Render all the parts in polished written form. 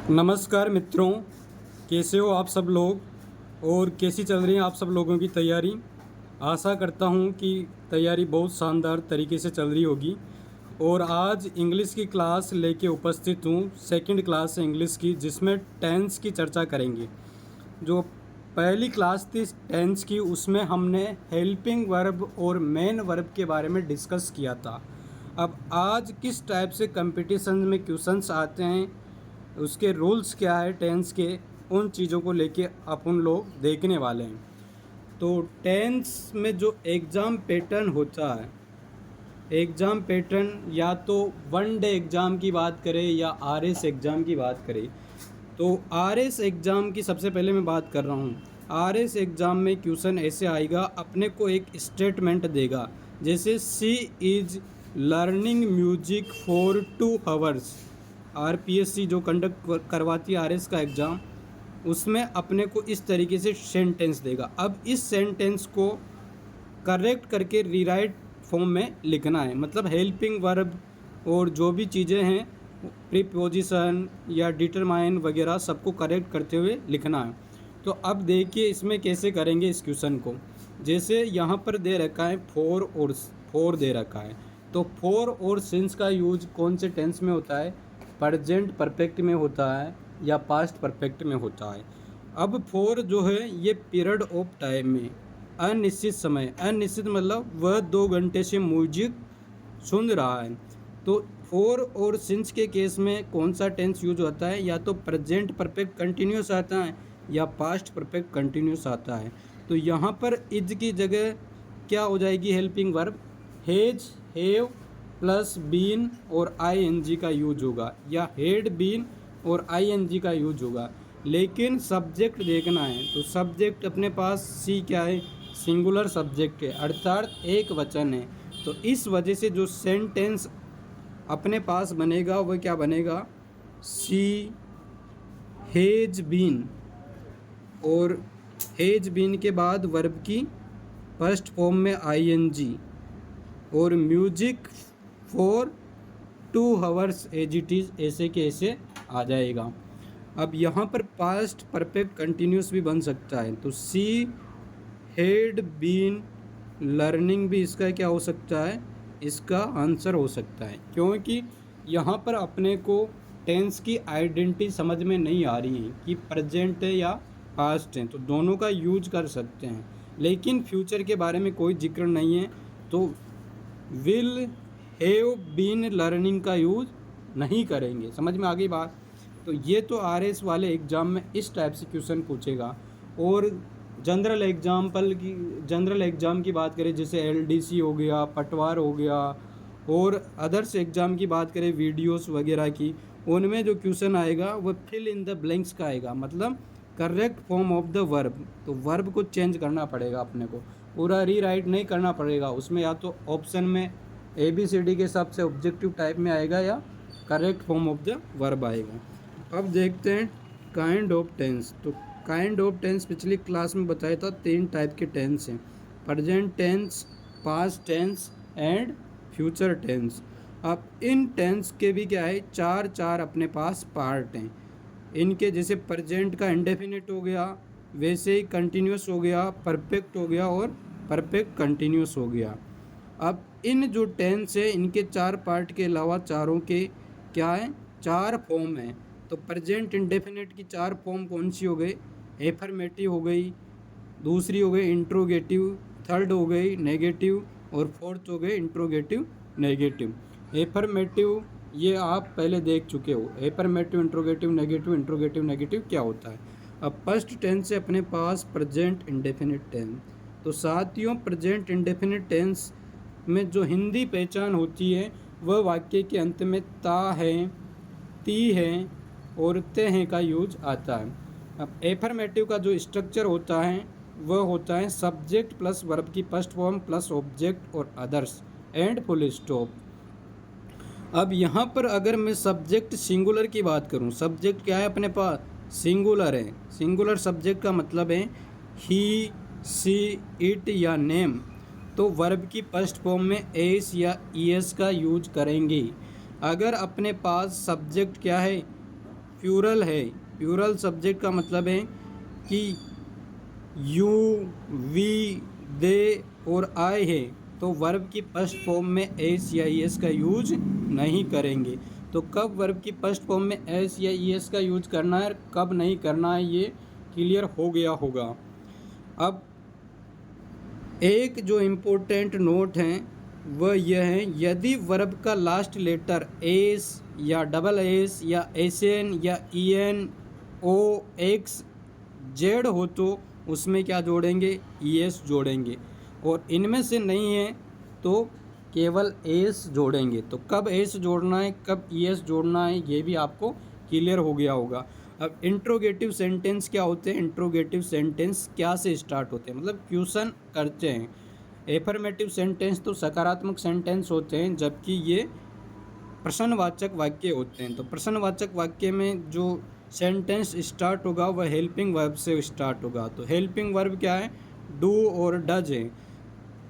नमस्कार मित्रों, कैसे हो आप सब लोग और कैसी चल रही है आप सब लोगों की तैयारी। आशा करता हूँ कि तैयारी बहुत शानदार तरीके से चल रही होगी। और आज इंग्लिश की क्लास लेके उपस्थित हूँ, सेकंड क्लास है इंग्लिश की, जिसमें टेंस की चर्चा करेंगे। जो पहली क्लास थी टेंस की, उसमें हमने हेल्पिंग वर्ब और मेन वर्ब के बारे में डिस्कस किया था। अब आज किस टाइप से कंपटीशन में क्वेश्चंस आते हैं, उसके रूल्स क्या है टेंस के, उन चीज़ों को लेके अपन लोग देखने वाले हैं। तो टेंस में जो एग्ज़ाम पैटर्न होता है, एग्ज़ाम पैटर्न या तो वन डे एग्ज़ाम की बात करें या आरएस एग्ज़ाम की बात करें, तो आरएस एग्ज़ाम की सबसे पहले मैं बात कर रहा हूँ। आरएस एग्ज़ाम में क्वेश्चन ऐसे आएगा, अपने को एक स्टेटमेंट देगा, जैसे she is learning music for 2 hours. RPSC जो कंडक्ट करवाती है आरएस का एग्ज़ाम, उसमें अपने को इस तरीके से सेंटेंस देगा। अब इस सेंटेंस को करेक्ट करके रीराइट फॉर्म में लिखना है, मतलब हेल्पिंग वर्ब और जो भी चीज़ें हैं, प्रीपोजिशन या डिटरमाइन वगैरह सबको करेक्ट करते हुए लिखना है। तो अब देखिए इसमें कैसे करेंगे इस क्वेश्चन को। जैसे यहाँ पर दे रखा है फोर दे रखा है, तो फोर और सिंस का यूज कौन से टेंस में होता है? प्रेजेंट परफेक्ट में होता है या पास्ट परफेक्ट में होता है। अब फोर जो है ये पीरियड ऑफ टाइम में, अनिश्चित समय, अनिश्चित मतलब वह 2 घंटे से म्यूजिक सुन रहा है। तो फोर और सिंस के केस में कौन सा टेंस यूज होता है? या तो प्रेजेंट परफेक्ट कंटिन्यूस आता है या पास्ट परफेक्ट कंटिन्यूस आता है। तो यहाँ पर इज की जगह क्या हो जाएगी? Helping verb has, have plus been और आईएनजी का यूज होगा, या हैड बीन और आईएनजी का यूज होगा। लेकिन सब्जेक्ट देखना है, तो सब्जेक्ट अपने पास सी क्या है? सिंगुलर सब्जेक्ट है, अर्थात एक वचन है। तो इस वजह से जो सेंटेंस अपने पास बनेगा वह क्या बनेगा? सी हैज बीन, और हैज बीन के बाद वर्ब की फर्स्ट फॉर्म में आईएनजी, और music for 2 hours as it is, ऐसे के ऐसे आ जाएगा। अब यहाँ पर पास्ट परफेक्ट कंटिन्यूस भी बन सकता है, तो सी हैड बीन लर्निंग भी इसका क्या हो सकता है? इसका आंसर हो सकता है, क्योंकि यहाँ पर अपने को टेंस की आइडेंटिटी समझ में नहीं आ रही है कि प्रेजेंट है या पास्ट है, तो दोनों का यूज कर सकते हैं। लेकिन फ्यूचर के बारे में कोई जिक्र नहीं है, तो विल हैव बीन लर्निंग का यूज नहीं करेंगे। समझ में आ गई बात? तो ये तो आरएस वाले एग्ज़ाम में इस टाइप से क्वेश्चन पूछेगा। और जनरल एग्ज़ाम की बात करें, जैसे एलडीसी हो गया, पटवार हो गया, और अदर्स एग्ज़ाम की बात करें वीडियोस वगैरह की, उनमें जो क्वेश्चन आएगा वो फिल इन द ब्लैंक्स का आएगा, मतलब correct form of the verb. तो वर्ब को चेंज करना पड़ेगा अपने को, पूरा रीराइट नहीं करना पड़ेगा उसमें। या तो ऑप्शन में ABCD के हिसाब से ऑब्जेक्टिव टाइप में आएगा या correct form of the verb आएगा। अब देखते हैं काइंड ऑफ टेंस। तो काइंड ऑफ टेंस पिछली क्लास में बताया था 3 टाइप के टेंस हैं, present tense, past tense and future tense. अब इन टेंस के भी क्या है, 4 अपने पास पार्ट हैं इनके। जैसे प्रेजेंट का इंडेफिनिट हो गया, वैसे ही कंटिन्यूस हो गया, परफेक्ट हो गया और परफेक्ट कंटिन्यूस हो गया। अब इन जो टेंस है इनके 4 पार्ट के अलावा चारों के क्या है? 4 फॉर्म हैं। तो प्रेजेंट इंडेफिनिट की 4 फॉर्म कौन सी हो गई? एफर्मेटिव हो गई, दूसरी हो गई इंट्रोगेटिव, थर्ड हो गई नेगेटिव, और फोर्थ हो गई इंट्रोगेटिव नेगेटिव। एफर्मेटिव ये आप पहले देख चुके हो, एफर्मेटिव, इंट्रोगेटिव नेगेटिव क्या होता है। अब फर्स्ट टेंस है अपने पास प्रेजेंट इंडेफिनिट टेंस। तो साथियों, प्रेजेंट इंडेफिनिट टेंस में जो हिंदी पहचान होती है वह वाक्य के अंत में ता है, ती है और ते हैं का यूज आता है। अब एफर्मेटिव का जो स्ट्रक्चर होता है वह होता है सब्जेक्ट प्लस वर्ब की फर्स्ट फॉर्म प्लस ऑब्जेक्ट और अदर्स एंड फुल स्टॉप। अब यहाँ पर अगर मैं सब्जेक्ट सिंगुलर की बात करूँ, सब्जेक्ट क्या है अपने पास? सिंगुलर है। सिंगुलर सब्जेक्ट का मतलब है ही, सी, इट या नेम। तो वर्ब की फर्स्ट फॉर्म में एस या ईएस का यूज करेंगे। अगर अपने पास सब्जेक्ट क्या है? प्लूरल है। प्लूरल सब्जेक्ट का मतलब है कि यू, वी, दे और आई है, तो वर्ब की फर्स्ट फॉर्म में एस या ई एस का यूज नहीं करेंगे। तो कब वर्ब की फर्स्ट फॉर्म में एस या ई एस का यूज करना है, कब नहीं करना है, ये क्लियर हो गया होगा। अब एक जो इम्पोर्टेंट नोट है वह यह है, यदि वर्ब का लास्ट लेटर एस या डबल एस या एस एन या E N O X Z हो तो उसमें क्या जोड़ेंगे, ई एस जोड़ेंगे, और इनमें से नहीं है तो केवल एस जोड़ेंगे। तो कब एस जोड़ना है, कब ई एस जोड़ना है, ये भी आपको क्लियर हो गया होगा। अब इंट्रोगेटिव सेंटेंस क्या होते हैं, इंट्रोगेटिव सेंटेंस क्या से स्टार्ट होते हैं, मतलब क्वेश्चन करते हैं। एफर्मेटिव सेंटेंस तो सकारात्मक सेंटेंस होते हैं, जबकि ये प्रश्नवाचक वाक्य होते हैं। तो प्रश्नवाचक वाक्य में जो सेंटेंस स्टार्ट होगा वह हेल्पिंग वर्ब से स्टार्ट होगा। तो हेल्पिंग वर्ब क्या है, डू और डज है।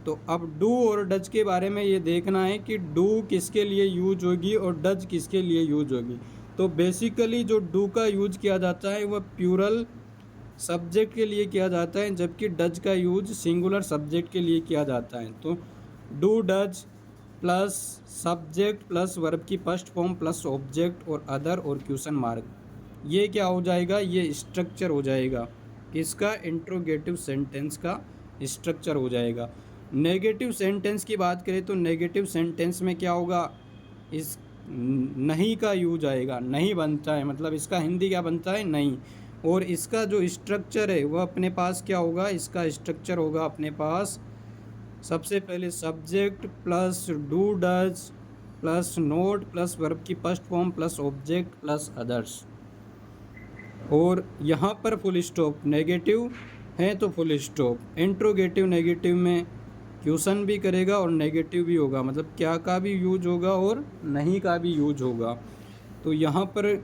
तो अब डू और डज के बारे में ये देखना है कि डू किसके लिए यूज होगी और डज किसके लिए यूज होगी। तो बेसिकली जो डू का यूज किया जाता है वह प्लूरल सब्जेक्ट के लिए किया जाता है, जबकि डज का यूज सिंगुलर सब्जेक्ट के लिए किया जाता है। तो do does plus subject plus verb की फर्स्ट फॉर्म प्लस ऑब्जेक्ट और अदर और क्वेश्चन मार्क, ये क्या हो जाएगा, ये स्ट्रक्चर हो जाएगा किसका, इंट्रोगेटिव सेंटेंस का स्ट्रक्चर हो जाएगा। नेगेटिव सेंटेंस की बात करें तो नेगेटिव सेंटेंस में क्या होगा, इस नहीं का यूज आएगा, नहीं बनता है, मतलब इसका हिंदी क्या बनता है, नहीं। और इसका जो स्ट्रक्चर है वह अपने पास क्या होगा, इसका स्ट्रक्चर होगा अपने पास सबसे पहले subject plus do does plus not plus verb की first form plus object plus others, और यहाँ पर फुल स्टॉप। नेगेटिव है तो फुल स्टॉप। इंट्रोगेटिव नेगेटिव में क्वेश्चन भी करेगा और नेगेटिव भी होगा, मतलब क्या का भी यूज होगा और नहीं का भी यूज होगा। तो यहाँ पर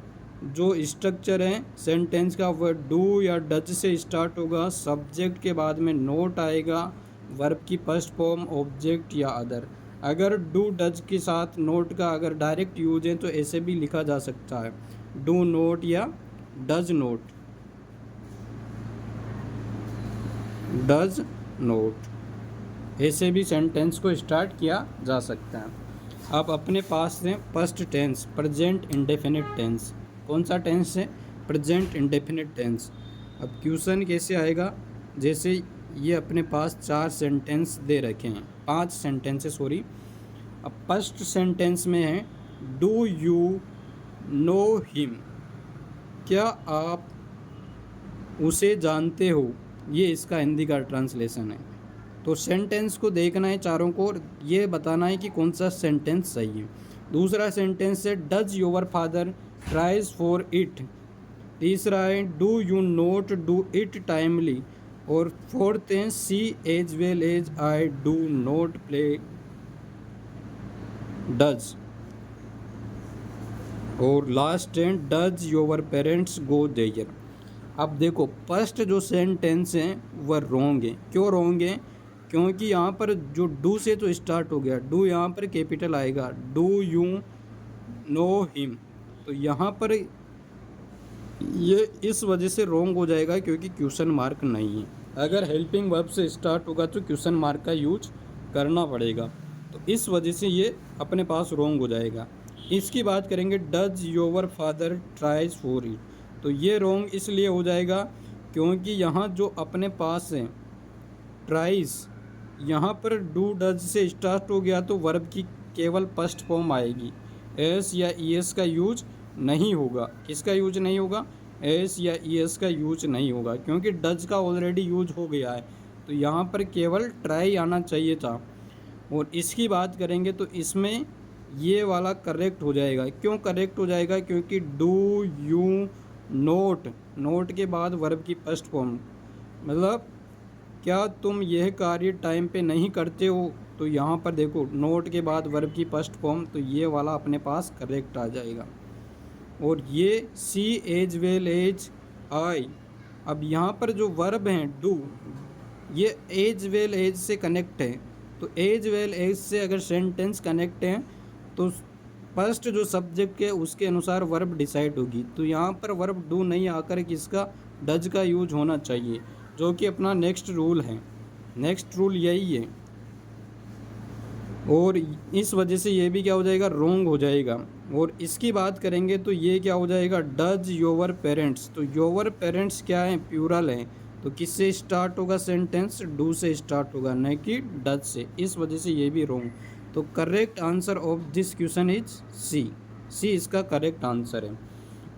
जो स्ट्रक्चर है सेंटेंस का वह डू या डज से स्टार्ट होगा, सब्जेक्ट के बाद में नोट आएगा, वर्ब की फर्स्ट फॉर्म ऑब्जेक्ट या अदर। अगर डू डज के साथ नोट का अगर डायरेक्ट यूज है तो ऐसे भी लिखा जा सकता है, डू नोट या डज नोट, डज नोट, ऐसे भी सेंटेंस को स्टार्ट किया जा सकता है। अब अपने पास है first tense, present indefinite tense. कौन सा टेंस है, प्रेजेंट इंडेफिनिट टेंस। अब क्वेश्चन कैसे आएगा, जैसे ये अपने पास 4 सेंटेंस दे रखे हैं, 5 सेंटेंसेस सॉरी। अब फर्स्ट सेंटेंस में है डू यू नो हिम, क्या आप उसे जानते हो, ये इसका हिंदी का ट्रांसलेशन है। तो सेंटेंस को देखना है चारों को, ये बताना है कि कौन सा सेंटेंस सही है। दूसरा सेंटेंस है does your father tries for it. तीसरा है do you not do it timely, और फोर्थ है she as well as I do not play does, और लास्ट है does your parents go there. अब देखो फर्स्ट जो सेंटेंस हैं वह रॉन्ग है। क्यों रॉन्ग है, क्योंकि यहाँ पर जो डू से तो स्टार्ट हो गया, डू यहाँ पर कैपिटल आएगा, डू यू नो हिम, तो यहाँ पर ये इस वजह से रॉन्ग हो जाएगा क्योंकि क्वेश्चन मार्क नहीं है। अगर हेल्पिंग वर्ब से स्टार्ट होगा तो क्वेश्चन मार्क का यूज करना पड़ेगा, तो इस वजह से ये अपने पास रॉन्ग हो जाएगा। इसकी बात करेंगे does your father tries for it, तो ये रॉन्ग इसलिए हो जाएगा क्योंकि यहाँ जो अपने पास है ट्राइज, यहाँ पर डू डज से स्टार्ट हो गया तो वर्ब की केवल फर्स्ट फॉर्म आएगी, एस या ई एस का यूज नहीं होगा। किसका यूज नहीं होगा, एस या ई एस का यूज नहीं होगा, क्योंकि डज का ऑलरेडी यूज हो गया है। तो यहाँ पर केवल ट्राई आना चाहिए था। और इसकी बात करेंगे तो इसमें ये वाला करेक्ट हो जाएगा। क्यों करेक्ट हो जाएगा, क्योंकि डू यू नोट, नोट के बाद वर्ब की फर्स्ट फॉर्म, मतलब क्या तुम यह कार्य टाइम पे नहीं करते हो, तो यहाँ पर देखो नोट के बाद वर्ब की फर्स्ट फॉर्म, तो ये वाला अपने पास करेक्ट आ जाएगा। और ये सी एज वेल एज आई, अब यहाँ पर जो वर्ब हैं डू, ये एज वेल एज से कनेक्ट है, तो एज वेल एज से अगर सेंटेंस कनेक्ट है तो फर्स्ट जो सब्जेक्ट है उसके अनुसार वर्ब डिसाइड होगी। तो यहाँ पर वर्ब डू नहीं आकर किसका डज का यूज होना चाहिए, जो कि अपना नेक्स्ट रूल है। नेक्स्ट रूल यही है, और इस वजह से ये भी क्या हो जाएगा, रोंग हो जाएगा। और इसकी बात करेंगे तो ये क्या हो जाएगा, डज योर पेरेंट्स। तो योर पेरेंट्स क्या है, प्यूरल है, तो किससे स्टार्ट होगा सेंटेंस, डू से स्टार्ट होगा, न कि डज से। इस वजह से ये भी रोंग। तो correct answer of this question is C. C इसका करेक्ट आंसर है।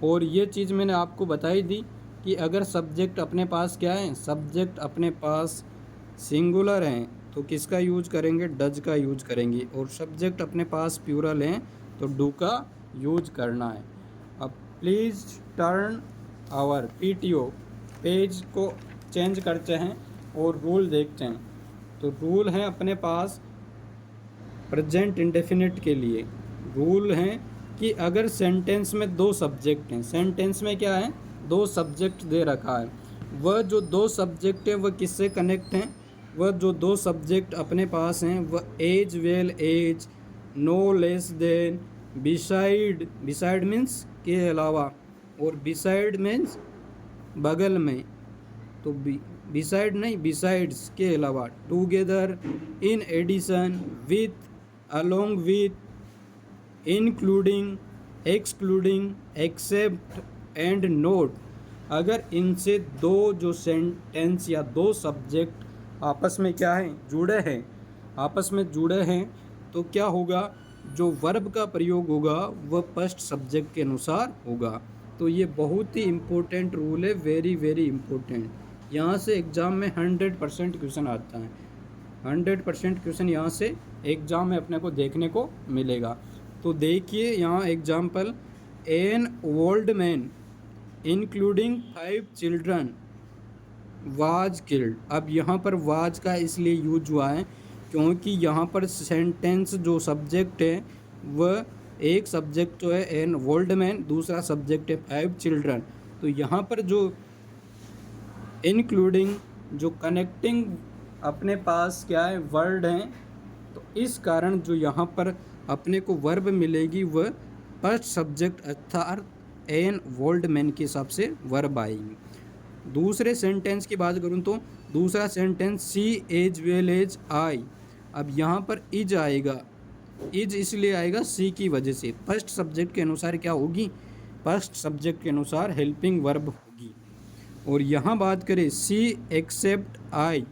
और ये चीज़ मैंने आपको बताई दी कि अगर सब्जेक्ट अपने पास क्या है, सब्जेक्ट अपने पास सिंगुलर हैं तो किसका यूज करेंगे, डज का यूज करेंगे। और सब्जेक्ट अपने पास प्यूरल हैं तो डू का यूज करना है। अब please turn over PTO page को चेंज करते हैं और रूल देखते हैं। तो रूल है अपने पास प्रेजेंट इंडेफिनिट के लिए रूल हैं कि अगर सेंटेंस में दो सब्जेक्ट हैं, सेंटेंस में क्या है, दो सब्जेक्ट दे रखा है, वह जो दो सब्जेक्ट हैं वह किससे कनेक्ट हैं, वह जो दो सब्जेक्ट अपने पास हैं वह as, well, as, no, less than, beside, beside means के अलावा, और बिसाइड मीन्स बगल में, तो बिसाइड नहीं, बिसाइड्स के अलावा, together, in addition, with, along with, including, excluding, except and not. अगर इनसे दो जो सेंटेंस या दो सब्जेक्ट आपस में क्या है, जुड़े हैं, आपस में जुड़े हैं, तो क्या होगा, जो वर्ब का प्रयोग होगा वह फर्स्ट सब्जेक्ट के अनुसार होगा। तो ये बहुत ही इम्पोर्टेंट रूल है, वेरी वेरी इम्पोर्टेंट। यहाँ से एग्ज़ाम में 100% क्वेश्चन आता है, 100% क्वेश्चन यहाँ से एग्ज़ाम में अपने को देखने को मिलेगा। तो देखिए यहाँ example, an old man including 5 children was killed. अब यहाँ पर वाज का इसलिए यूज हुआ है क्योंकि यहाँ पर सेंटेंस जो सब्जेक्ट है वह एक सब्जेक्ट तो है एन ओल्ड मैन, दूसरा सब्जेक्ट है 5 चिल्ड्रन। तो यहाँ पर जो इंक्लूडिंग, जो कनेक्टिंग अपने पास क्या है, वर्ड हैं, तो इस कारण जो यहाँ पर अपने को वर्ब मिलेगी वह फर्स्ट सब्जेक्ट अर्थात एन ओल्ड मैन के हिसाब से वर्ब आएगी। दूसरे सेंटेंस की बात करूँ तो दूसरा sentence she as well as I. अब यहाँ पर इज आएगा, इज इसलिए आएगा सी की वजह से, फर्स्ट सब्जेक्ट के अनुसार क्या होगी, फर्स्ट सब्जेक्ट के अनुसार हेल्पिंग वर्ब होगी। और यहाँ बात करें सी एक्सेप्ट आई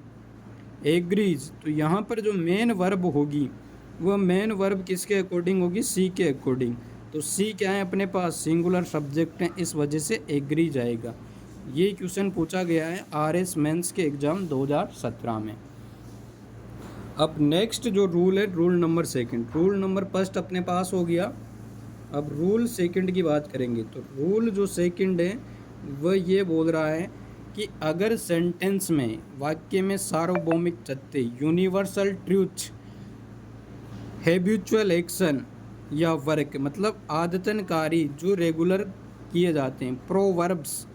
एग्रीज, तो यहाँ पर जो मेन वर्ब होगी वह मेन वर्ब किसके अकॉर्डिंग होगी, सी के अकॉर्डिंग। तो सी क्या है, अपने पास सिंगुलर सब्जेक्ट हैं, इस वजह से एग्री जाएगा। ये क्वेश्चन पूछा गया है RS मेंस के एग्ज़ाम 2017 में। अब नेक्स्ट जो रूल है, rule number second, rule number first अपने पास हो गया। अब रूल सेकंड की बात करेंगे तो रूल जो सेकंड है वह ये बोल रहा है कि अगर सेंटेंस में, वाक्य में सार्वभौमिक तथ्य, यूनिवर्सल ट्रूथ, हैबिचुअल एक्शन या वर्क मतलब आदतनकारी जो रेगुलर किए जाते हैं, प्रोवर्ब्स,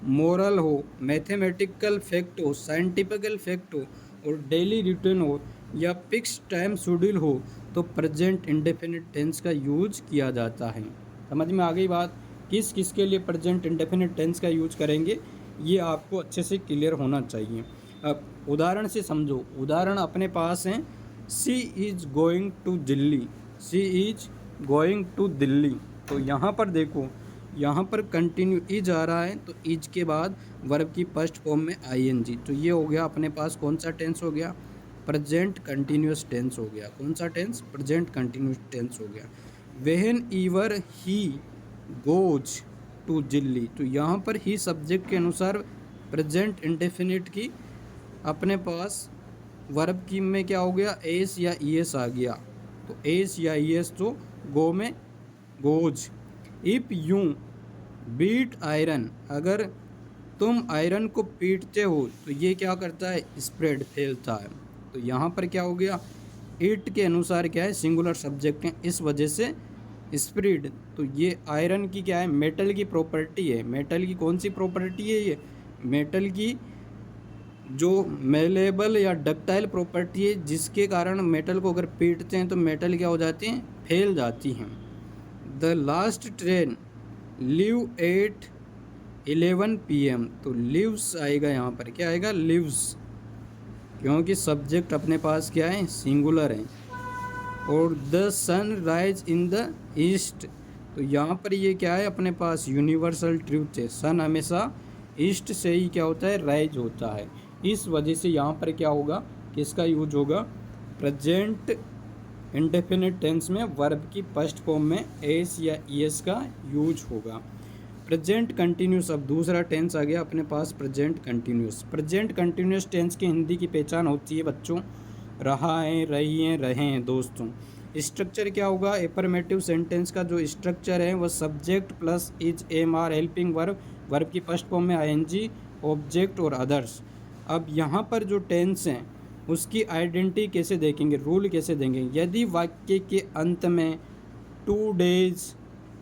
मोरल हो, मैथमेटिकल फैक्ट हो, साइंटिफिकल फैक्ट हो और डेली रूटीन हो या फिक्स टाइम शेड्यूल हो, तो प्रेजेंट इंडेफिनिट टेंस का यूज किया जाता है। समझ में आ गई बात, किस किस के लिए प्रेजेंट इंडेफिनिट टेंस का यूज करेंगे, ये आपको अच्छे से क्लियर होना चाहिए। अब उदाहरण से समझो, उदाहरण अपने पास हैं, she is going to Delhi, she is going to Delhi. तो यहाँ पर देखो, यहाँ पर कंटिन्यू इज आ रहा है, तो इज के बाद वर्ब की फर्स्ट फॉर्म में ING, तो ये हो गया अपने पास कौन सा टेंस हो गया, प्रेजेंट कंटिन्यूस टेंस हो गया। कौन सा टेंस, प्रेजेंट कंटिन्यूस टेंस हो गया। Whenever he goes to Delhi, तो यहाँ पर ही सब्जेक्ट के अनुसार प्रेजेंट इंडेफिनिट की अपने पास वर्ब की में क्या हो गया, एस या ES आ गया, तो एस या ES तो गो में goes. If you beat iron, अगर तुम आयरन को पीटते हो तो ये क्या करता है, स्प्रेड, फैलता है। तो यहाँ पर क्या हो गया, इट के अनुसार क्या है, सिंगुलर सब्जेक्ट है, इस वजह से स्प्रेड। तो ये आयरन की क्या है, मेटल की प्रॉपर्टी है। मेटल की कौन सी प्रॉपर्टी है, ये मेटल की जो मेलेबल या डक्टाइल प्रॉपर्टी है, जिसके कारण मेटल को अगर पीटते हैं तो मेटल क्या हो जाती हैं, फैल जाती हैं। The last train leave at 11 PM। तो लिव्स आएगा यहाँ पर, क्या आएगा, लिव्स, क्योंकि सब्जेक्ट अपने पास क्या है, सिंगुलर है। और the sun rise in the east, तो यहाँ पर ये क्या है, अपने पास यूनिवर्सल ट्रूथ है, सन हमेशा ईस्ट से ही क्या होता है, राइज होता है। इस वजह से यहाँ पर क्या होगा, किसका यूज होगा, प्रेजेंट इंडेफिनिट टेंस में वर्ब की फर्स्ट फॉर्म में एस या ईएस का यूज होगा। प्रेजेंट कंटिन्यूस, अब दूसरा टेंस आ गया अपने पास, present continuous. Present continuous tense की हिंदी की पहचान होती है बच्चों, रहा है, रही हैं, रहे हैं। दोस्तों स्ट्रक्चर क्या होगा, एफर्मेटिव सेंटेंस का जो स्ट्रक्चर है वह subject plus is am are helping verb, verb की फर्स्ट फॉर्म में आईएनजी, ऑब्जेक्ट और अदर्स। अब यहाँ पर जो टेंस हैं उसकी आइडेंटिटी कैसे देखेंगे, रूल कैसे देंगे। यदि वाक्य के अंत में 2 days,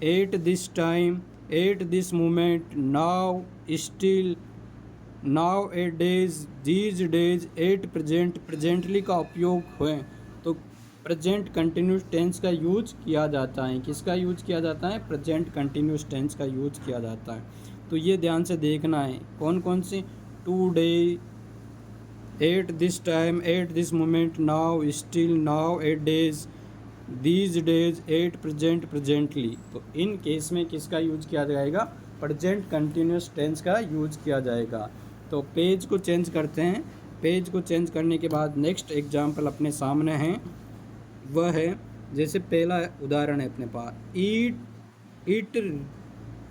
eight this time, at this moment, now, still, now A days, these days, at present, presently का उपयोग हुए तो प्रेजेंट कंटिन्यूस टेंस का यूज किया जाता है। किसका यूज किया जाता है, प्रेजेंट कंटिन्यूस टेंस का यूज किया जाता है। तो ये ध्यान से देखना है कौन कौन सी, 2 day, at this time, at this moment, now, still, now, at days, these days, at present, presently. तो इन केस में किसका यूज किया जाएगा, प्रेजेंट कंटिन्यूस टेंस का यूज किया जाएगा। तो पेज को चेंज करते हैं। पेज को चेंज करने के बाद नेक्स्ट एग्जाम्पल अपने सामने हैं, वह है जैसे पहला उदाहरण है अपने पास, इट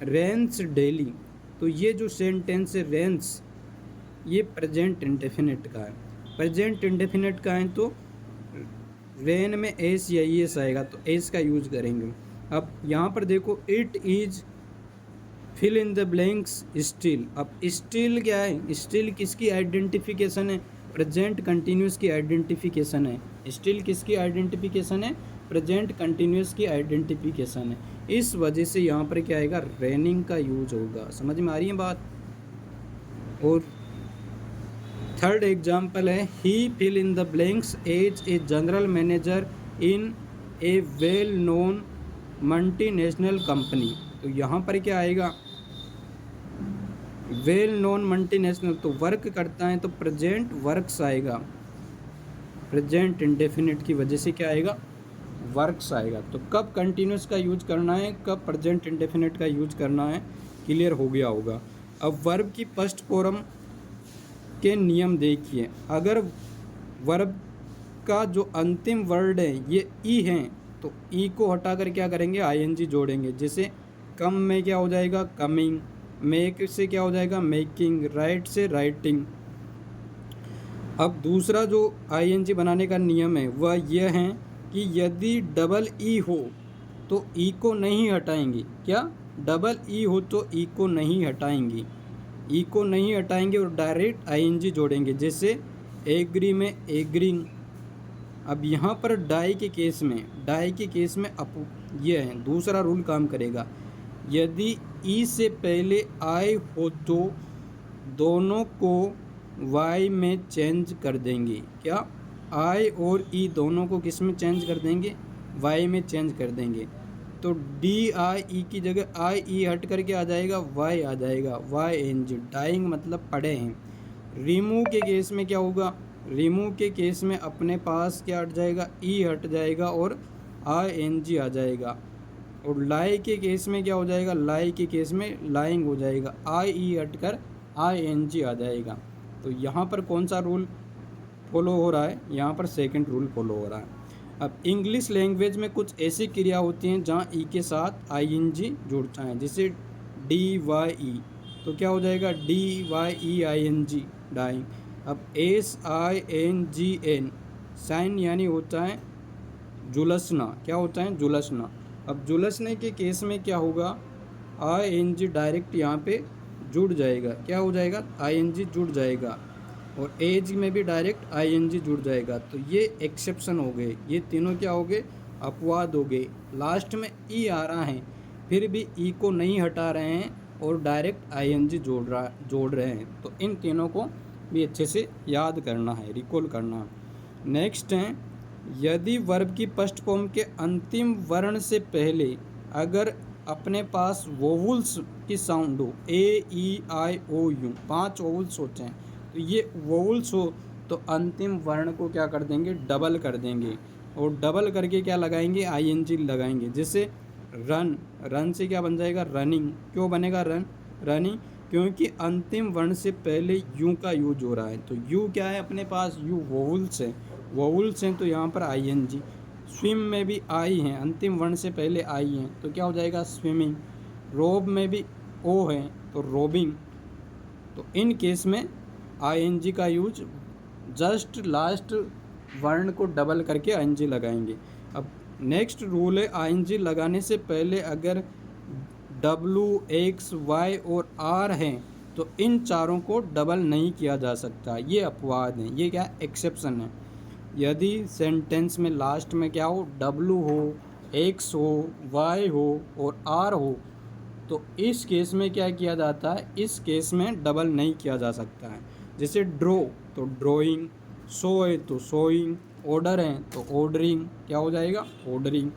रेन्स डेली। तो ये जो सेंटेंस है रेन्स, ये प्रेजेंट इंडेफिनिट का है। प्रेजेंट इंडेफिनिट का है तो रेन में एस या ईएस आएगा, तो एस का यूज करेंगे। अब यहाँ पर देखो, it is fill in the blanks still. अब स्टिल क्या है, स्टिल किसकी आइडेंटिफिकेशन है, प्रेजेंट कंटिन्यूस की आइडेंटिफिकेशन है। स्टिल किसकी आइडेंटिफिकेशन है, प्रेजेंट कंटिन्यूस की आइडेंटिफिकेशन है। इस वजह से यहाँ पर क्या आएगा, रेनिंग का यूज होगा। समझ में आ रही है बात। और थर्ड एग्जाम्पल है, he fill in the blanks as a general manager in a well known multinational company. तो यहाँ पर क्या आएगा, वेल नोन मल्टीनेशनल, तो वर्क करता है तो प्रेजेंट वर्क्स आएगा। प्रेजेंट इंडेफिनिट की वजह से क्या आएगा, वर्क्स आएगा। तो कब कंटिन्यूस का यूज करना है, कब प्रेजेंट इंडेफिनिट का यूज करना है, क्लियर हो गया होगा। अब वर्ब की फर्स्ट फॉर्म के नियम देखिए। अगर वर्ब का जो अंतिम वर्ड है ये ई है तो ई को हटाकर क्या करेंगे, आईएनजी जोड़ेंगे। जैसे कम में क्या हो जाएगा, कमिंग, मेक से क्या हो जाएगा, मेकिंग, राइट से राइटिंग। अब दूसरा जो आईएनजी बनाने का नियम है वह यह है कि यदि डबल ई हो तो ई को नहीं हटाएंगे। क्या, डबल ई हो तो ई को नहीं हटाएंगे, ई को नहीं हटाएंगे और डायरेक्ट आईएनजी जोड़ेंगे। जैसे एग्री में एग्रींग। अब यहाँ पर डाई के केस में ये है दूसरा रूल काम करेगा। यदि ई से पहले आई हो तो दोनों को वाई में चेंज कर देंगे। क्या, आई और ई दोनों को किस में चेंज कर देंगे, वाई में चेंज कर देंगे। तो डी आई ई की जगह आई ई हट करके आ जाएगा, वाई आ जाएगा, वाई एन जी। डाइंग मतलब पड़े हैं। रिमूव के केस में क्या होगा, रिमूव के केस में अपने पास क्या हट जाएगा, ई हट जाएगा और आई एन जी आ जाएगा। और लाई के केस में क्या हो जाएगा, लाई के केस में लाइंग हो जाएगा, आई ई हट कर आई एन जी आ जाएगा। तो यहाँ पर कौन सा रूल फॉलो हो रहा है, यहाँ पर सेकंड रूल फॉलो हो रहा है। अब इंग्लिश लैंग्वेज में कुछ ऐसी क्रिया होती हैं जहाँ ई के साथ आईएनजी जुड़ता है। जैसे डी वाई ई, तो क्या हो जाएगा, D Y E I N G, dying. अब S I N G N, sign यानी होता है जुलसना। क्या होता है, जुलसना। अब जुलसने के केस में क्या होगा, आई एन जी डायरेक्ट यहाँ पे जुड़ जाएगा। क्या हो जाएगा, आई एन जी जुड़ जाएगा। और एज में भी डायरेक्ट आईएनजी जुड़ जाएगा। तो ये एक्सेप्शन हो गए, ये तीनों क्या हो गए, अपवाद हो गए। लास्ट में ई आ रहा है फिर भी ई को नहीं हटा रहे हैं और डायरेक्ट आईएनजी जोड़ रहे हैं। तो इन तीनों को भी अच्छे से याद करना है, रिकॉल करना है। नेक्स्ट है, यदि वर्ब की फर्स्ट फॉर्म के अंतिम वर्ण से पहले अगर अपने पास वोवल्स की साउंड हो, ए ई आई ओ यू, 5 वोवल्स होते हैं, तो ये वोवल्स हो तो अंतिम वर्ण को क्या कर देंगे, डबल कर देंगे, और डबल करके क्या लगाएंगे, आईएनजी लगाएंगे। जैसे रन, रन से क्या बन जाएगा, रनिंग। क्यों बनेगा रन, रनिंग? क्योंकि अंतिम वर्ण से पहले यू का यूज हो रहा है। तो यू क्या है अपने पास, यू वोवल्स है, वोवल्स हैं तो यहाँ पर आईएनजी। स्विम में भी आई हैं, अंतिम वर्ण से पहले आई हैं, तो क्या हो जाएगा, स्विमिंग। रोब में भी ओ है तो रोबिंग। तो इन केस में आईएनजी का यूज जस्ट लास्ट वर्ण को डबल करके आईएनजी लगाएंगे। अब नेक्स्ट रूल है, आईएनजी लगाने से पहले अगर डब्लू, एक्स, वाई और आर हैं तो इन चारों को डबल नहीं किया जा सकता। ये अपवाद हैं, ये क्या एक्सेप्शन है। यदि सेंटेंस में लास्ट में क्या हो, डब्लू हो, एक्स हो, वाई हो और आर हो, तो इस केस में क्या किया जाता है, इस केस में डबल नहीं किया जा सकता है। जैसे ड्रो तो ड्राइंग, सो है तो सोइंग, ऑर्डर है तो ऑर्डरिंग, क्या हो जाएगा, ऑर्डरिंग।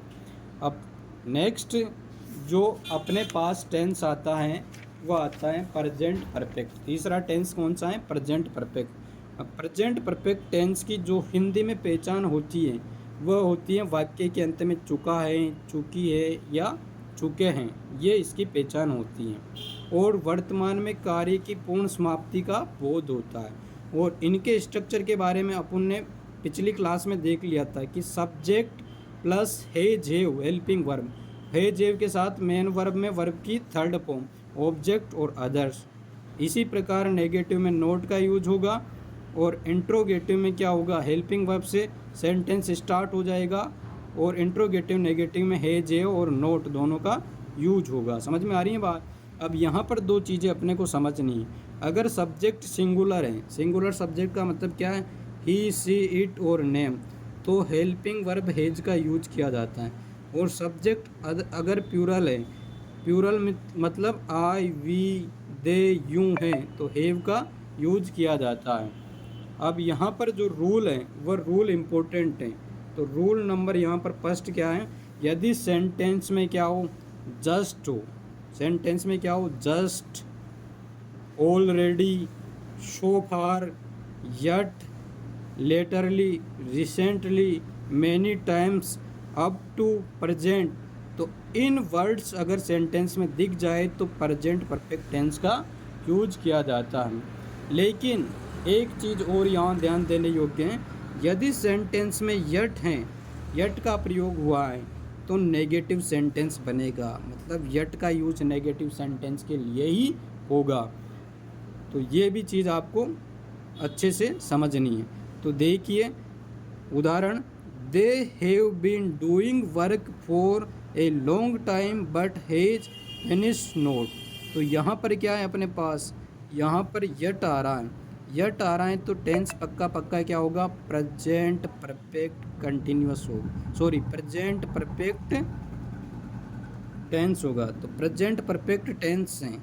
अब नेक्स्ट जो अपने पास टेंस आता है वह आता है प्रेजेंट परफेक्ट। तीसरा टेंस कौन सा है, प्रेजेंट परफेक्ट। अब प्रेजेंट परफेक्ट टेंस की जो हिंदी में पहचान होती है वह होती है वाक्य के अंत में चुका है, चुकी है या चुके हैं, ये इसकी पहचान होती है। और वर्तमान में कार्य की पूर्ण समाप्ति का बोध होता है। और इनके स्ट्रक्चर के बारे में अपन ने पिछली क्लास में देख लिया था कि subject plus has have helping verb, has have के साथ मेन वर्ब में वर्ब की थर्ड फॉर्म, ऑब्जेक्ट और अदर्स। इसी प्रकार नेगेटिव में नोट का यूज होगा, और इंट्रोगेटिव में क्या होगा, हेल्पिंग वर्ब से सेंटेंस स्टार्ट हो जाएगा, और इंट्रोगेटिव नेगेटिव में हैज हैव और नोट दोनों का यूज होगा। समझ में आ रही है बात? अब यहाँ पर दो चीज़ें अपने को समझनी है। अगर सब्जेक्ट सिंगुलर है, सिंगुलर सब्जेक्ट का मतलब क्या है, ही, सी, इट और नेम, तो हेल्पिंग वर्ब हैज का यूज किया जाता है। और सब्जेक्ट अगर प्यूरल है, प्यूरल मतलब आई, वी, दे, यू हैं, तो हैव का यूज किया जाता है। अब यहाँ पर जो रूल है वह रूल इम्पोर्टेंट है। तो रूल नंबर यहाँ पर फर्स्ट क्या है, यदि सेंटेंस में क्या हो, जस्ट हो, सेंटेंस में क्या हो, just, already, so far, yet, latterly, recently, many times, up to, present, तो इन वर्ड्स अगर सेंटेंस में दिख जाए तो प्रेजेंट परफेक्ट टेंस का यूज किया जाता है। लेकिन एक चीज़ और यहाँ ध्यान देने योग्य है, यदि सेंटेंस में यट हैं, यट का प्रयोग हुआ है तो नेगेटिव सेंटेंस बनेगा, मतलब यट का यूज नेगेटिव सेंटेंस के लिए ही होगा। तो ये भी चीज़ आपको अच्छे से समझनी है। तो देखिए उदाहरण, they have been doing work for a long time but has finished not. तो यहाँ पर क्या है अपने पास, यहाँ पर यट आ रहा है, यट आ रहा है तो टेंस पक्का पक्का क्या होगा, प्रेजेंट परफेक्ट कंटिन्यूअस होगा, सॉरी प्रेजेंट परफेक्ट टेंस होगा। तो प्रेजेंट परफेक्ट टेंस हैं।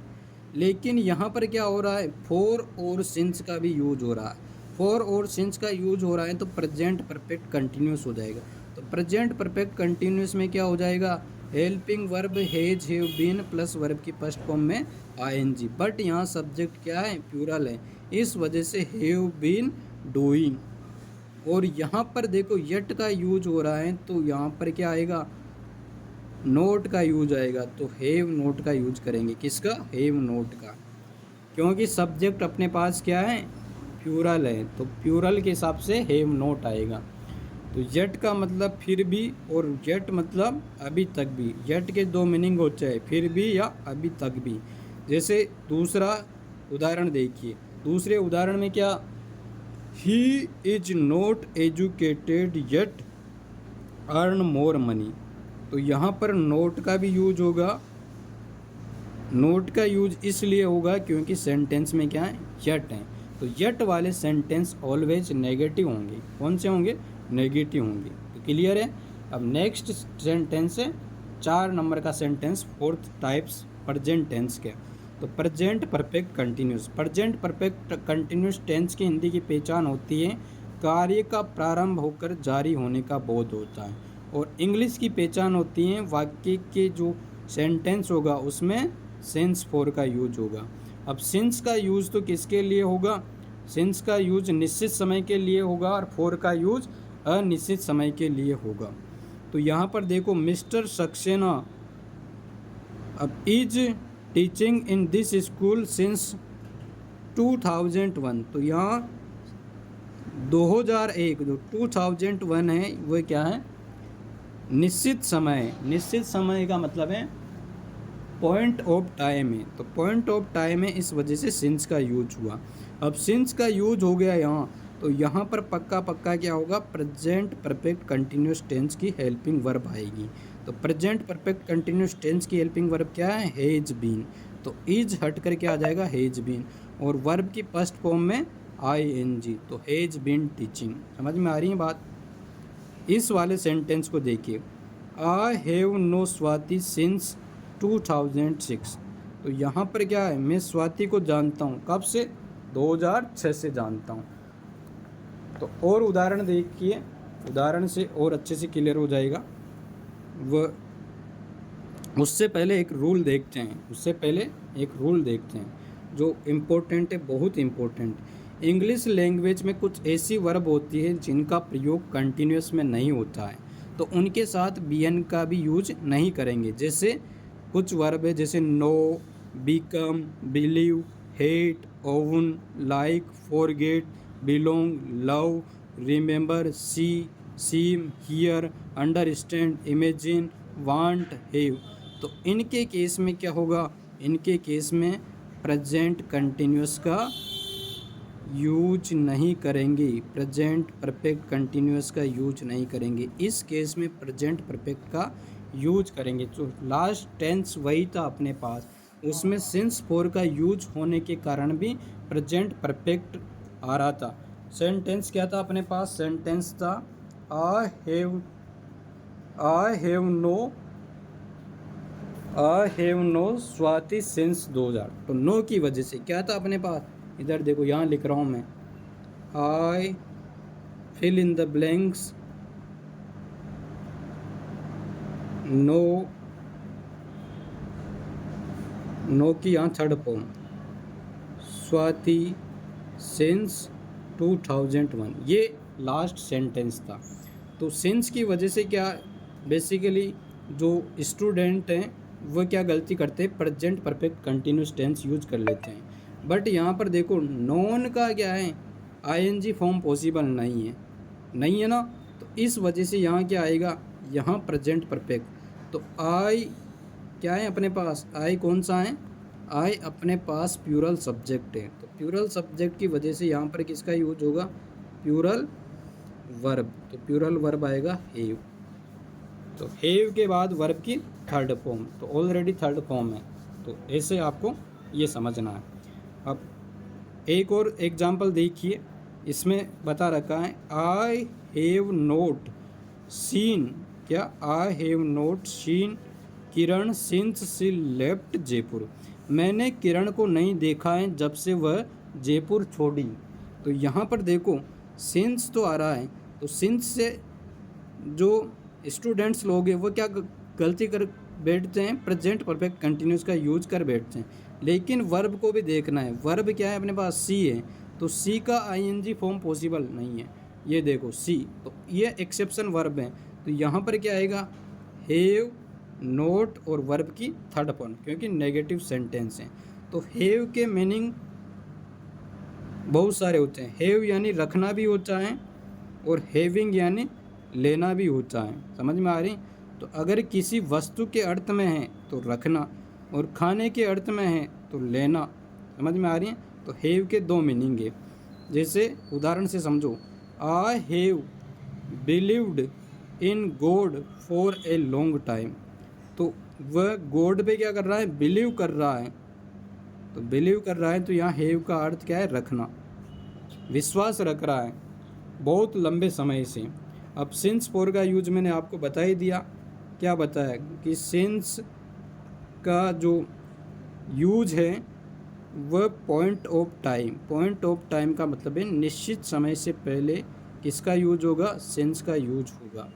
लेकिन यहाँ पर क्या हो रहा है, फॉर और सिंस का भी यूज हो रहा है। फॉर और सिंस का यूज हो रहा है तो प्रेजेंट परफेक्ट कंटिन्यूअस हो जाएगा। तो प्रेजेंट परफेक्ट कंटिन्यूअस में क्या हो जाएगा, helping verb has, have been plus verb की फर्स्ट फॉर्म में आईएनजी। बट यहाँ सब्जेक्ट क्या है, प्लूरल है, इस वजह से हैव बीन डूइंग। और यहाँ पर देखो यट का यूज हो रहा है तो यहाँ पर क्या आएगा, नोट का यूज आएगा। तो हैव नोट का यूज करेंगे, किसका, हैव नोट का, क्योंकि सब्जेक्ट अपने पास क्या है, प्लूरल है, तो प्लूरल के हिसाब से हैव नोट आएगा। तो यट का मतलब फिर भी, और यट मतलब अभी तक भी। यट के दो मीनिंग होते हैं, फिर भी या अभी तक भी। जैसे दूसरा उदाहरण देखिए, दूसरे उदाहरण में क्या, he is not educated yet earn more money. तो यहाँ पर नोट का भी यूज होगा। नोट का यूज इसलिए होगा क्योंकि सेंटेंस में क्या है, यट है। तो यट वाले सेंटेंस ऑलवेज नेगेटिव होंगे। कौन से होंगे, नेगेटिव होंगे। तो क्लियर है। अब नेक्स्ट सेंटेंस है 4 नंबर का sentence, fourth types present tense के। तो present perfect continuous. Present perfect continuous tense की हिंदी की पहचान होती है कार्य का प्रारंभ होकर जारी होने का बोध होता है। और इंग्लिश की पहचान होती है वाक्य के जो सेंटेंस होगा उसमें सिंस फॉर का यूज होगा। अब सिंस का यूज तो किसके लिए होगा? सिंस का यूज निश्चित समय के लिए होगा और फॉर का यूज अनिश्चित समय के लिए होगा। तो यहाँ पर देखो मिस्टर सक्सेना अब is teaching in this school since 2001। तो यहाँ 2001 जो 2001 है वो क्या है? निश्चित समय। निश्चित समय का मतलब है पॉइंट ऑफ टाइम है। तो पॉइंट ऑफ टाइम है, इस वजह से सिंस का यूज हुआ। अब सिंस का यूज हो गया यहाँ, तो यहाँ पर पक्का पक्का क्या होगा? प्रेजेंट परफेक्ट कंटिन्यूस टेंस की हेल्पिंग वर्ब आएगी। तो प्रेजेंट परफेक्ट कंटिन्यूस टेंस की हेल्पिंग वर्ब क्या है? Has been. तो इज हट करके आ जाएगा हैज बीन, और वर्ब की फर्स्ट फॉर्म में ING। तो हैज बीन टीचिंग। समझ में आ रही है बात? इस वाले सेंटेंस को देखिए, I have know Swati since 2006। तो यहाँ पर क्या है? मैं स्वाति को जानता हूँ। कब से? 2006 से जानता हूँ। तो और उदाहरण देखिए, उदाहरण से और अच्छे से क्लियर हो जाएगा। वह उससे पहले एक रूल देखते हैं, जो इम्पोर्टेंट है, बहुत इम्पोर्टेंट। इंग्लिश लैंग्वेज में कुछ ऐसी वर्ब होती है जिनका प्रयोग कंटिन्यूस में नहीं होता है, तो उनके साथ बीएन का भी यूज नहीं करेंगे। जैसे कुछ वर्ब है जैसे know, become, believe, hate, own, like, forget, belong, love, remember, see, seem, hear, understand, imagine, want, have. तो इनके केस में क्या होगा? इनके केस में प्रेजेंट कंटिन्यूस का यूज नहीं करेंगे, प्रेजेंट परफेक्ट कंटिन्यूस का यूज नहीं करेंगे। इस केस में प्रेजेंट परफेक्ट का यूज करेंगे। तो लास्ट टेंस वही था अपने पास, उसमें सिंस फॉर का यूज होने के कारण भी प्रेजेंट परफेक्ट आ रहा था। सेंटेंस क्या था अपने पास? सेंटेंस था I have know Swati since 2000। तो नो की वजह से क्या था अपने पास? इधर देखो, यहाँ लिख रहा हूँ मैं, I fill in the blanks, know की यहाँ थर्ड फॉर्म, स्वाति सिंस 2001। ये लास्ट सेंटेंस था। तो सिंस की वजह से क्या, बेसिकली जो स्टूडेंट हैं वो क्या गलती करते हैं? Present perfect continuous tense use कर लेते हैं। बट यहाँ पर देखो नॉन का क्या है? ING फॉर्म पॉसिबल नहीं है ना। तो इस वजह से यहाँ क्या आएगा? यहाँ प्रेजेंट परफेक्ट। तो आई क्या है अपने पास? आई कौन सा है? आई अपने पास प्यूरल सब्जेक्ट है। तो प्यूरल सब्जेक्ट की वजह से यहाँ पर किसका यूज होगा? Plural verb. तो प्यूरल वर्ब आएगा हैव। तो हैव के बाद वर्ब की थर्ड फॉर्म, तो ऑलरेडी थर्ड फॉर्म है। तो ऐसे आपको ये समझना है। अब एक और एग्जांपल देखिए, इसमें बता रखा है आई हैव नोट सीन, क्या? I have note scene Kiran since she left Jaipur. मैंने किरण को नहीं देखा है जब से वह जयपुर छोड़ी। तो यहाँ पर देखो सिंस तो आ रहा है, तो सिंस से जो स्टूडेंट्स लोग हैं वो क्या गलती कर बैठते हैं? प्रेजेंट परफेक्ट कंटिन्यूस का यूज कर बैठते हैं। लेकिन वर्ब को भी देखना है। वर्ब क्या है अपने पास? सी है। तो सी का ING फॉर्म पॉसिबल नहीं है। ये देखो सी, तो ये एक्सेप्शन वर्ब है। तो यहाँ पर क्या आएगा? हैव, नोट और वर्ब की थर्ड फॉर्म, क्योंकि नेगेटिव सेंटेंस है। तो हैव के मीनिंग बहुत सारे होते हैं। हैव यानी रखना भी होता है, और हैविंग यानी लेना भी होता है। समझ में आ रही? तो अगर किसी वस्तु के अर्थ में है तो रखना, और खाने के अर्थ में है तो लेना। समझ में आ रही है? तो हैव के दो मीनिंग है। जैसे उदाहरण से समझो, I have believed in God for a long time. तो वह गॉड पे क्या कर रहा है? बिलीव कर रहा है। तो बिलीव कर रहा है, तो यहाँ हैव का अर्थ क्या है? रखना, विश्वास रख रहा है बहुत लंबे समय से। अब सिंस फॉर का यूज मैंने आपको बता ही दिया। क्या बताया? कि सिंस का जो यूज है वह point of time. Point of time का मतलब है निश्चित समय से पहले किसका यूज होगा? सिंस का यूज होगा।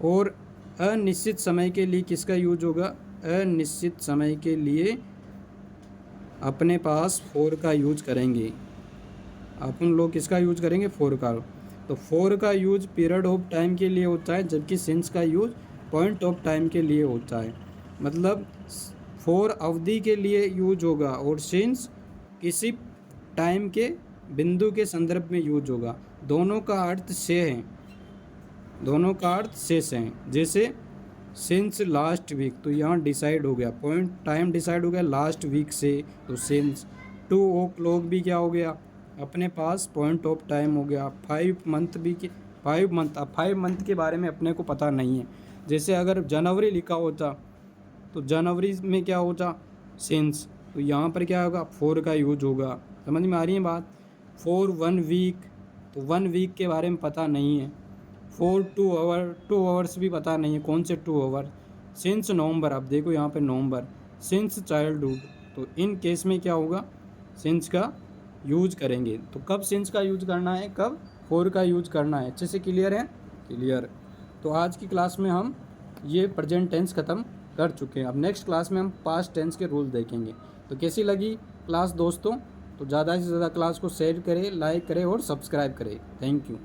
और अनिश्चित समय के लिए किसका यूज होगा? अनिश्चित समय के लिए अपने पास फोर का यूज करेंगे। अपन लोग किसका यूज करेंगे? फोर का। तो फोर का यूज पीरियड ऑफ टाइम के लिए होता है, जबकि सिंस का यूज पॉइंट ऑफ टाइम के लिए होता है। मतलब फोर अवधि के लिए यूज होगा और सिंस किसी टाइम के बिंदु के संदर्भ में यूज होगा। दोनों का अर्थ से है, दोनों का अर्थ से हैं। जैसे सिंस लास्ट वीक, तो यहाँ डिसाइड हो गया, पॉइंट टाइम डिसाइड हो गया लास्ट वीक से, तो सिंस 2 o'clock भी क्या हो गया? अपने पास पॉइंट ऑफ टाइम हो गया। 5 मंथ भी 5 मंथ, अब 5 मंथ के बारे में अपने को पता नहीं है। जैसे अगर जनवरी लिखा होता तो जनवरी में क्या होता? सिंस, तो यहाँ पर क्या होगा? 4 का यूज होगा। समझ में आ रही है बात? 4 1 वीक, तो 1 वीक के बारे में पता नहीं है। 4 2 आवर, 2 आवर्स भी पता नहीं है कौन से 2 आवर। सिंस नवंबर, अब देखो यहाँ पे नवंबर। सिंस चाइल्डहुड, तो इन केस में क्या होगा? सिंस का यूज करेंगे। तो कब सिंस का यूज करना है, कब फोर का यूज करना है, अच्छे से क्लियर है? क्लियर। तो आज की क्लास में हम ये प्रेजेंट टेंस ख़त्म कर चुके हैं। अब नेक्स्ट क्लास में हम पास्ट टेंस के रूल देखेंगे। तो कैसी लगी क्लास दोस्तों? तो ज़्यादा से ज़्यादा क्लास को शेयर करें, लाइक करें और सब्सक्राइब करें। Thank you.